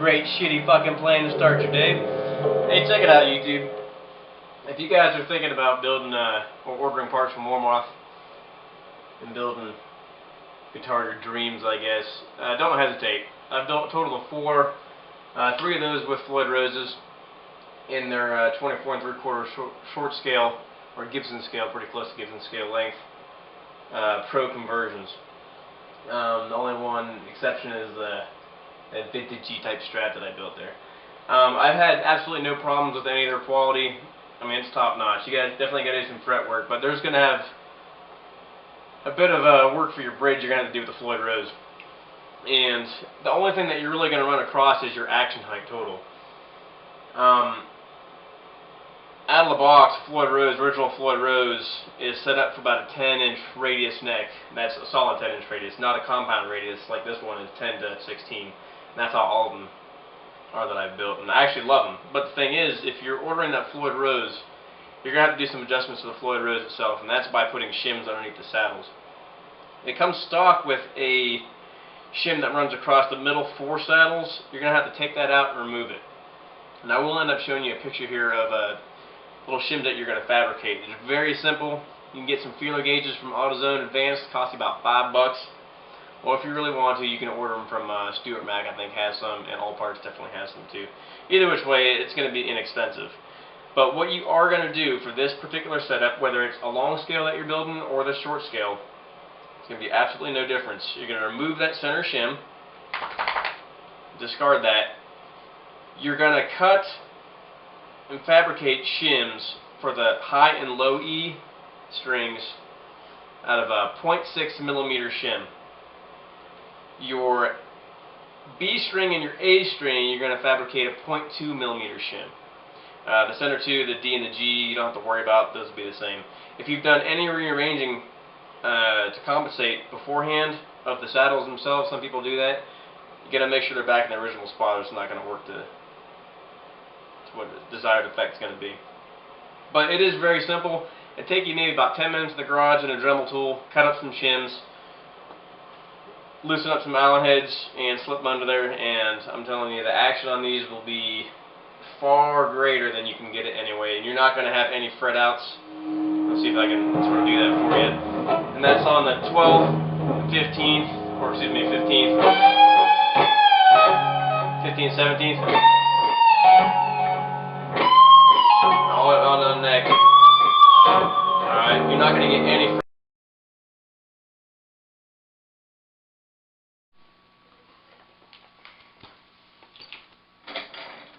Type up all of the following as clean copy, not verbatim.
great shitty fucking plan to start your day. Hey, check it out, YouTube. If you guys are thinking about building or ordering parts from Warmoth and building guitar your dreams, I guess, don't hesitate. I've built a total of 4, 3 of those with Floyd Roses in their 24 3/4 short scale, or Gibson scale, pretty close to Gibson scale length, pro conversions. The only one exception is that vintage type Strat that I built there. I've had absolutely no problems with any of their quality. I mean, it's top notch. You guys definitely got to do some fret work, but there's going to have a bit of work for your bridge you're going to have to do with the Floyd Rose. And the only thing that you're really going to run across is your action height total. Out of the box, Floyd Rose, original Floyd Rose, is set up for about a 10-inch radius neck. That's a solid 10-inch radius, not a compound radius like this one is 10 to 16. And that's how all of them are that I've built, and I actually love them. But the thing is, if you're ordering that Floyd Rose, you're going to have to do some adjustments to the Floyd Rose itself, and that's by putting shims underneath the saddles. It comes stock with a shim that runs across the middle 4 saddles. You're going to have to take that out and remove it. And I will end up showing you a picture here of a little shim that you're going to fabricate. It's very simple. You can get some feeler gauges from AutoZone Advanced, cost you about $5. Or if you really want to, you can order them from Stuart Mac, I think has some, and All Parts definitely has some too. Either which way, it's going to be inexpensive. But what you are going to do for this particular setup, whether it's a long scale that you're building or the short scale, it's going to be absolutely no difference. You're going to remove that center shim, discard that. You're going to cut and fabricate shims for the high and low E strings out of a 0.6 millimeter shim. Your B string and your A string, you're going to fabricate a 0.2 millimeter shim. The center 2, the D and the G, you don't have to worry about, those will be the same. If you've done any rearranging to compensate beforehand of the saddles themselves, some people do that, you got to make sure they're back in the original spot or it's not going to work to what the desired effect is going to be. But it is very simple. It'll take you maybe about 10 minutes in the garage and a Dremel tool, cut up some shims, loosen up some Allen heads, and slip them under there, and I'm telling you, the action on these will be far greater than you can get it anyway, and you're not going to have any fret outs. Let's see if I can sort of do that for you. And that's on the 12th, 15th, or excuse me, 15th, 15th, 17th. All the way on the neck. Alright, you're not going to get any.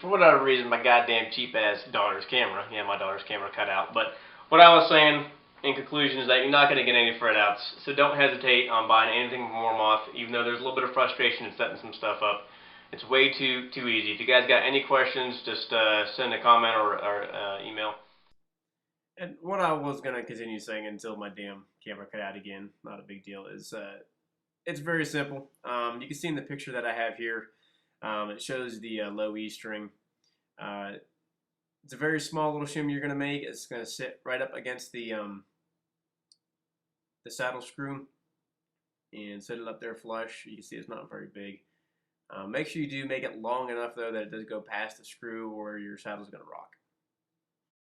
For whatever reason, my goddamn cheap-ass daughter's camera, yeah, my daughter's camera cut out. But what I was saying in conclusion is that you're not going to get any fret outs. So don't hesitate on buying anything from Warmoth, even though there's a little bit of frustration in setting some stuff up. It's way too easy. If you guys got any questions, just send a comment or email. And what I was going to continue saying until my damn camera cut out again, not a big deal, is it's very simple. You can see in the picture that I have here, it shows the low E string. It's a very small little shim you're going to make. It's going to sit right up against the saddle screw and set it up there flush. You can see it's not very big. Make sure you do make it long enough though that it does go past the screw or your saddle's going to rock.